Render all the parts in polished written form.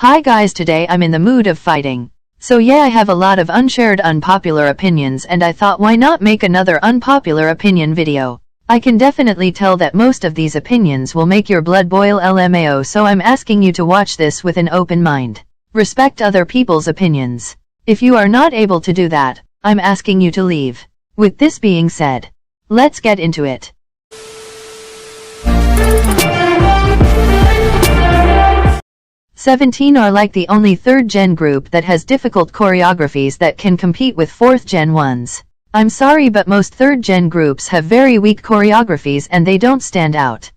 Hi guys, today I'm in the mood of fighting. So yeah, I have a lot of unshared unpopular opinions and I thought why not make another unpopular opinion video. I can definitely tell that most of these opinions will make your blood boil LMAO, so I'm asking you to watch this with an open mind. Respect other people's opinions. If you are not able to do that, I'm asking you to leave. With this being said, let's get into it. '17 are like the only third-gen group that has difficult choreographies that can compete with fourth-gen ones. I'm sorry, but most third-gen groups have very weak choreographies and they don't stand out.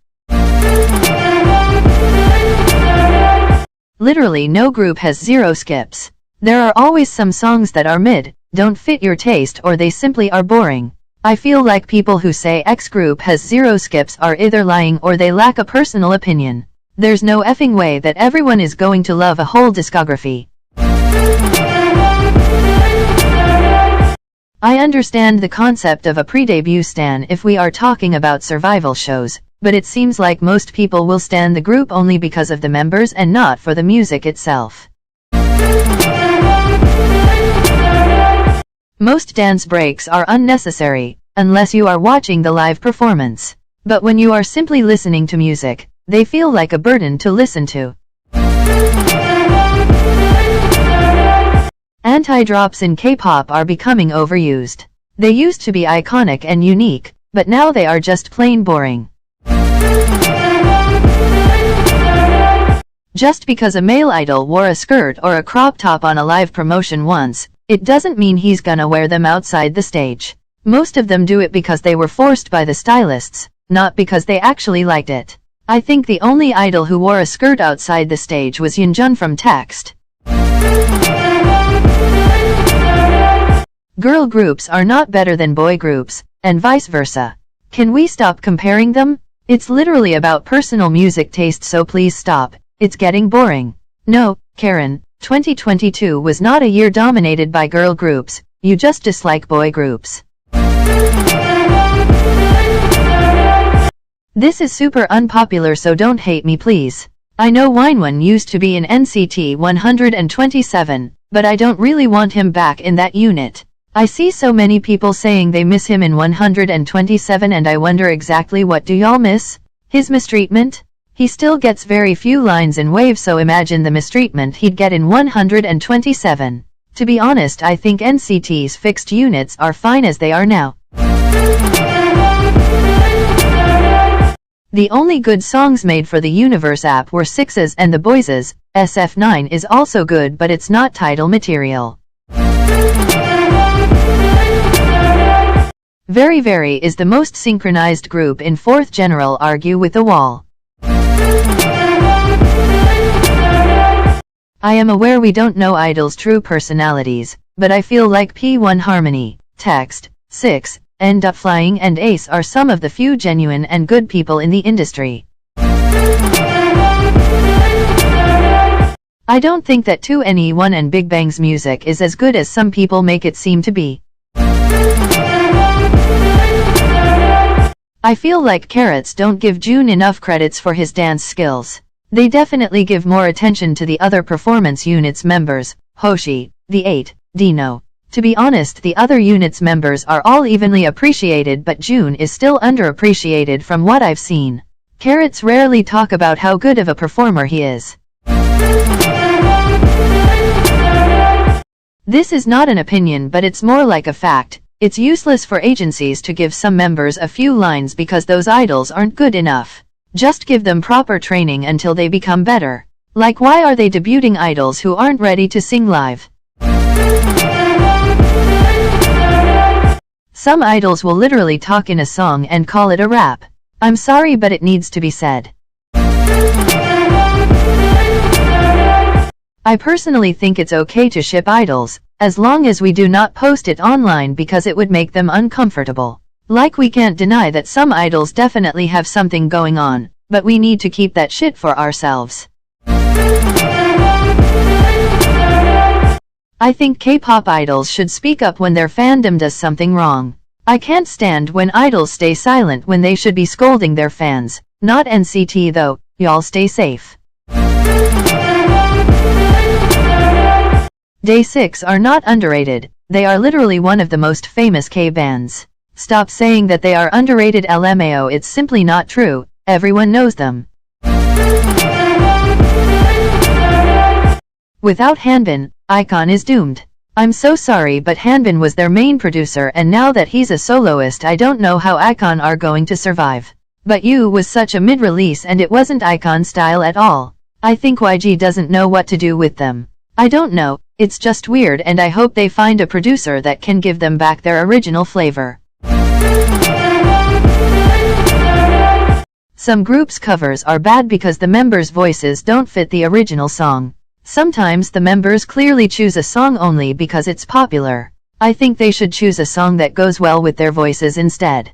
Literally no group has zero skips. There are always some songs that are mid, don't fit your taste, or they simply are boring. I feel like people who say X group has zero skips are either lying or they lack a personal opinion. There's no effing way that everyone is going to love a whole discography. I understand the concept of a pre-debut stan if we are talking about survival shows, but it seems like most people will stan the group only because of the members and not for the music itself. Most dance breaks are unnecessary, unless you are watching the live performance. But when you are simply listening to music, they feel like a burden to listen to. Anti-drops in K-pop are becoming overused. They used to be iconic and unique, but now they are just plain boring. Just because a male idol wore a skirt or a crop top on a live promotion once, it doesn't mean he's gonna wear them outside the stage. Most of them do it because they were forced by the stylists, not because they actually liked it. I think the only idol who wore a skirt outside the stage was Yoonjun from Text. Girl groups are not better than boy groups, and vice versa. Can we stop comparing them? It's literally about personal music taste, so please stop. It's getting boring. No, Karen, 2022 was not a year dominated by girl groups, you just dislike boy groups. This is super unpopular, so don't hate me please. I know Wine used to be in NCT 127, but I don't really want him back in that unit. I see so many people saying they miss him in 127 and I wonder exactly what do y'all miss? His mistreatment? He still gets very few lines in Wave, so imagine the mistreatment he'd get in 127. To be honest, I think NCT's fixed units are fine as they are now. The only good songs made for the Universe app were Six's and the boyz'. SF9 is also good, but it's not title material. Very is the most synchronized group in fourth general, argue with the wall. I am aware we don't know idols' true personalities, but I feel like P1 Harmony, Text, 6, Flying and Ace are some of the few genuine and good people in the industry. I don't think that 2NE1 and Big Bang's music is as good as some people make it seem to be. I feel like Carrots don't give June enough credits for his dance skills. They definitely give more attention to the other performance units members, Hoshi, the 8, Dino. To be honest, the other units members are all evenly appreciated, but June is still underappreciated from what I've seen. Carrots rarely talk about how good of a performer he is. This is not an opinion, but it's more like a fact. It's useless for agencies to give some members a few lines because those idols aren't good enough. Just give them proper training until they become better. Like, why are they debuting idols who aren't ready to sing live? Some idols will literally talk in a song and call it a rap. I'm sorry, but it needs to be said. I personally think it's okay to ship idols, as long as we do not post it online because it would make them uncomfortable. Like, we can't deny that some idols definitely have something going on, but we need to keep that shit for ourselves. I think K-pop idols should speak up when their fandom does something wrong. I can't stand when idols stay silent when they should be scolding their fans. Not NCT though, y'all stay safe. Day 6 are not underrated, they are literally one of the most famous K-bands. Stop saying that they are underrated LMAO, it's simply not true, everyone knows them. Without Hanbin, iKON is doomed. I'm so sorry, but Hanbin was their main producer, and now that he's a soloist, I don't know how iKON are going to survive. But U was such a mid-release and it wasn't iKON style at all. I think YG doesn't know what to do with them. I don't know, it's just weird, and I hope they find a producer that can give them back their original flavor. Some groups' covers are bad because the members' voices don't fit the original song. Sometimes the members clearly choose a song only because it's popular. I think they should choose a song that goes well with their voices instead.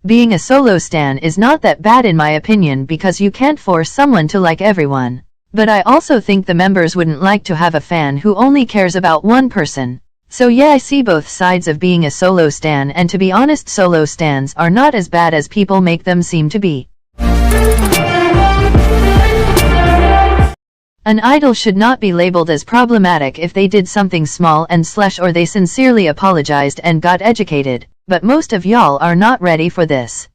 Being a solo stan is not that bad in my opinion, because you can't force someone to like everyone. But I also think the members wouldn't like to have a fan who only cares about one person. So yeah, I see both sides of being a solo stan, and to be honest, solo stans are not as bad as people make them seem to be. An idol should not be labeled as problematic if they did something small and / or they sincerely apologized and got educated, but most of y'all are not ready for this.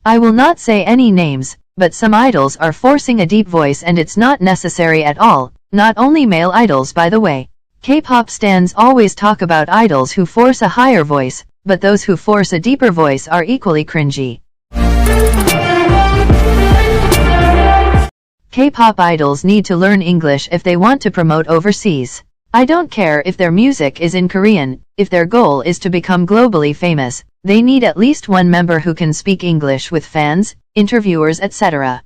I will not say any names, but some idols are forcing a deep voice and it's not necessary at all, not only male idols by the way. K-pop stans always talk about idols who force a higher voice, but those who force a deeper voice are equally cringy. K-pop idols need to learn English if they want to promote overseas. I don't care if their music is in Korean, if their goal is to become globally famous, they need at least one member who can speak English with fans, interviewers, etc.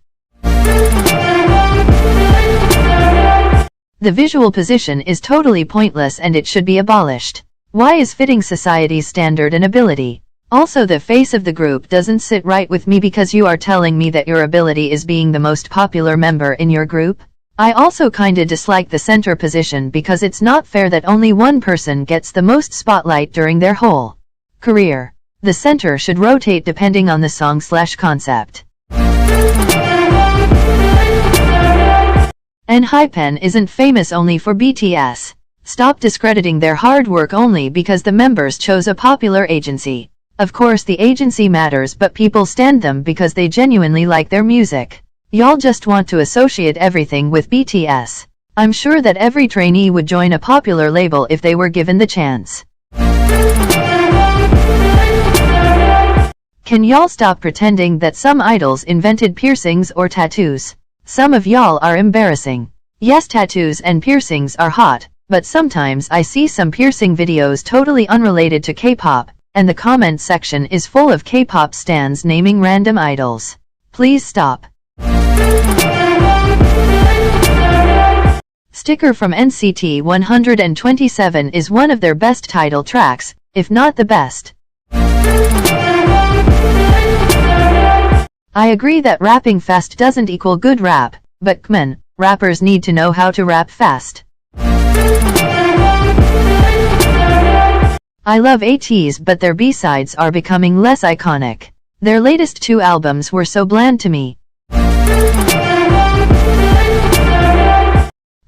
The visual position is totally pointless and it should be abolished. Why is fitting society's standard an ability? Also, the face of the group doesn't sit right with me because you are telling me that your ability is being the most popular member in your group. I also kinda dislike the center position because it's not fair that only one person gets the most spotlight during their whole career. The center should rotate depending on the song/concept. Enhypen isn't famous only for BTS. Stop discrediting their hard work only because the members chose a popular agency. Of course the agency matters, but people stand them because they genuinely like their music. Y'all just want to associate everything with BTS. I'm sure that every trainee would join a popular label if they were given the chance. Can y'all stop pretending that some idols invented piercings or tattoos? Some of y'all are embarrassing. Yes, tattoos and piercings are hot, but sometimes I see some piercing videos totally unrelated to K-pop, and the comment section is full of K-pop stans naming random idols. Please stop. Sticker from NCT 127 is one of their best title tracks, if not the best. I agree that rapping fast doesn't equal good rap, but come on, rappers need to know how to rap fast. I love ateez, but their B-sides are becoming less iconic. Their latest 2 albums were so bland to me.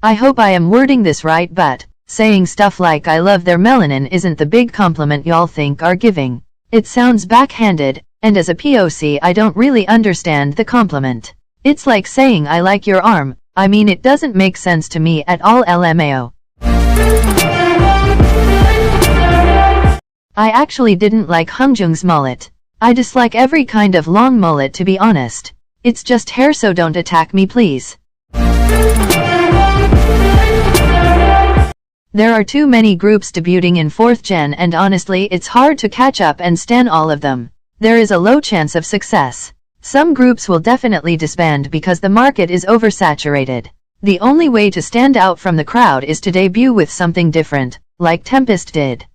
I hope I am wording this right, but saying stuff like I love their melanin isn't the big compliment y'all think are giving. It sounds backhanded, and as a POC I don't really understand the compliment. It's like saying I like your arm. I mean, it doesn't make sense to me at all. LMAO. I actually didn't like Hongjoong's mullet. I dislike every kind of long mullet, to be honest. It's just hair, so don't attack me please. There are too many groups debuting in 4th gen, and honestly it's hard to catch up and stan all of them. There is a low chance of success. Some groups will definitely disband because the market is oversaturated. The only way to stand out from the crowd is to debut with something different, like Tempest did.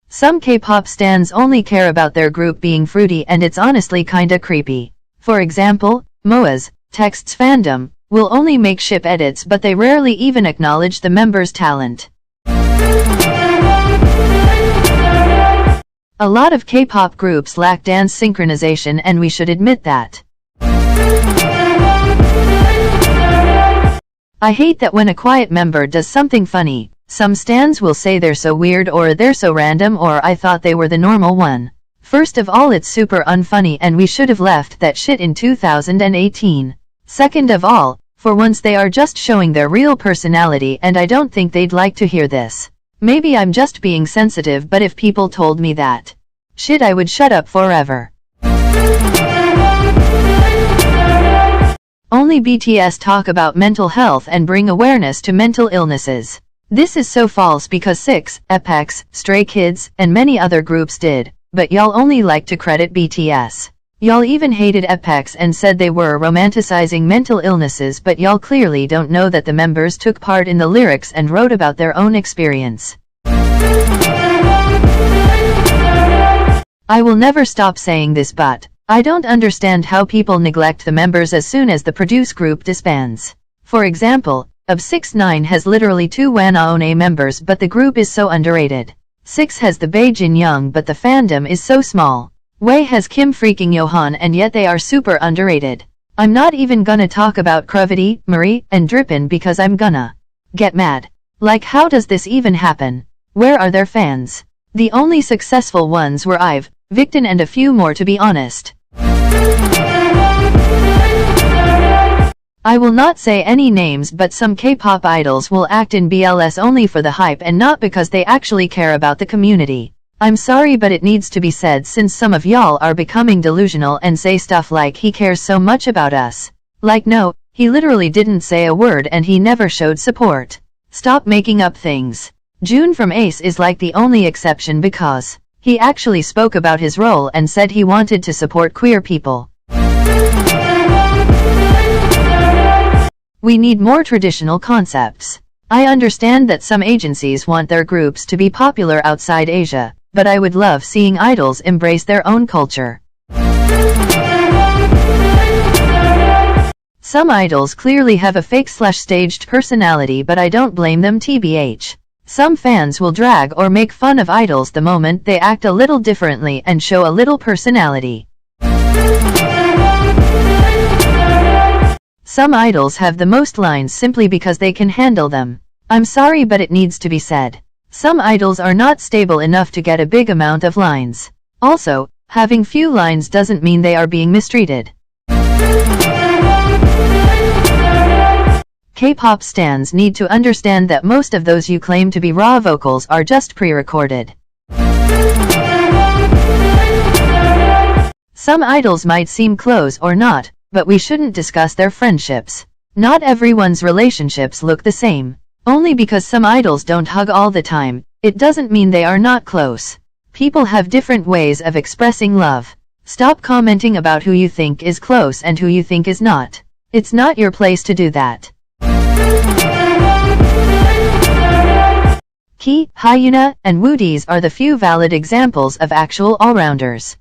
Some K-pop stans only care about their group being fruity, and it's honestly kinda creepy. For example, boyz texts fandom will only make ship edits, but they rarely even acknowledge the members' talent. A lot of K-pop groups lack dance synchronization and we should admit that. I hate that when a quiet member does something funny, some stans will say they're so weird or they're so random or I thought they were the normal one. First of all, it's super unfunny and we should have left that shit in 2018. Second of all, for once they are just showing their real personality and I don't think they'd like to hear this. Maybe I'm just being sensitive, but if people told me that shit I would shut up forever. Only BTS talk about mental health and bring awareness to mental illnesses. This is so false because 6, Apex, Stray Kids, and many other groups did, but y'all only like to credit BTS. Y'all even hated Apex and said they were romanticizing mental illnesses, but y'all clearly don't know that the members took part in the lyrics and wrote about their own experience. I will never stop saying this, but I don't understand how people neglect the members as soon as the produce group disbands. For example, of 6 9 has literally 2 Wanaone members but the group is so underrated. 6 has the Bae-jin Young but the fandom is so small. Wei has Kim freaking Johan and yet they are super underrated. I'm not even gonna talk about Crevity, Marie, and Drippin because I'm gonna get mad. Like, how does this even happen? Where are their fans? The only successful ones were IVE, Victon and a few more, to be honest. I will not say any names, but some K-pop idols will act in BLS only for the hype and not because they actually care about the community. I'm sorry, but it needs to be said since some of y'all are becoming delusional and say stuff like he cares so much about us. Like, no, he literally didn't say a word and he never showed support. Stop making up things. June from Ace is like the only exception because he actually spoke about his role and said he wanted to support queer people. We need more traditional concepts. I understand that some agencies want their groups to be popular outside Asia, but I would love seeing idols embrace their own culture. Some idols clearly have a fake/staged personality, but I don't blame them, tbh. Some fans will drag or make fun of idols the moment they act a little differently and show a little personality. Some idols have the most lines simply because they can handle them. I'm sorry, but it needs to be said. Some idols are not stable enough to get a big amount of lines. Also, having few lines doesn't mean they are being mistreated. K-pop stans need to understand that most of those you claim to be raw vocals are just pre-recorded. Some idols might seem close or not, but we shouldn't discuss their friendships. Not everyone's relationships look the same. Only because some idols don't hug all the time, it doesn't mean they are not close. People have different ways of expressing love. Stop commenting about who you think is close and who you think is not. It's not your place to do that. Key, Hyuna, and Woodies are the few valid examples of actual all-rounders.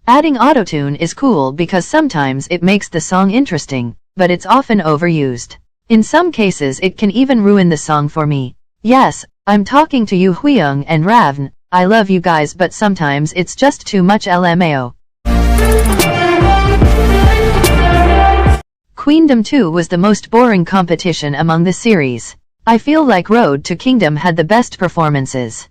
Adding autotune is cool because sometimes it makes the song interesting, but it's often overused. In some cases it can even ruin the song for me. Yes, I'm talking to you Hyoung and Ravn, I love you guys, but sometimes it's just too much LMAO. Queendom 2 was the most boring competition among the series. I feel like Road to Kingdom had the best performances.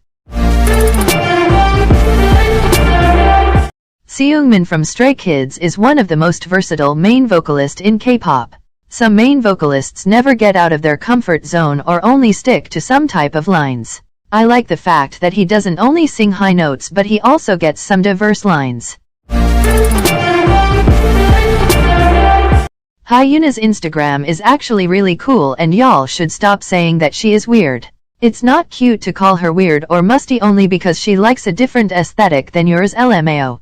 Seungmin from Stray Kids is one of the most versatile main vocalists in K-pop. Some main vocalists never get out of their comfort zone or only stick to some type of lines. I like the fact that he doesn't only sing high notes but he also gets some diverse lines. Hyuna's Instagram is actually really cool and y'all should stop saying that she is weird. It's not cute to call her weird or musty only because she likes a different aesthetic than yours, LMAO.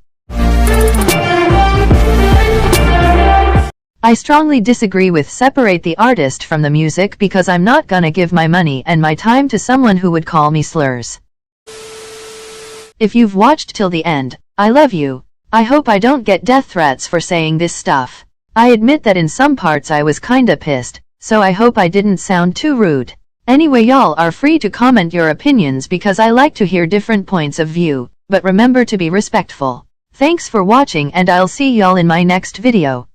I strongly disagree with separate the artist from the music because I'm not gonna give my money and my time to someone who would call me slurs. If you've watched till the end, I love you. I hope I don't get death threats for saying this stuff. I admit that in some parts I was kinda pissed, so I hope I didn't sound too rude. Anyway, y'all are free to comment your opinions because I like to hear different points of view, but remember to be respectful. Thanks for watching and I'll see y'all in my next video.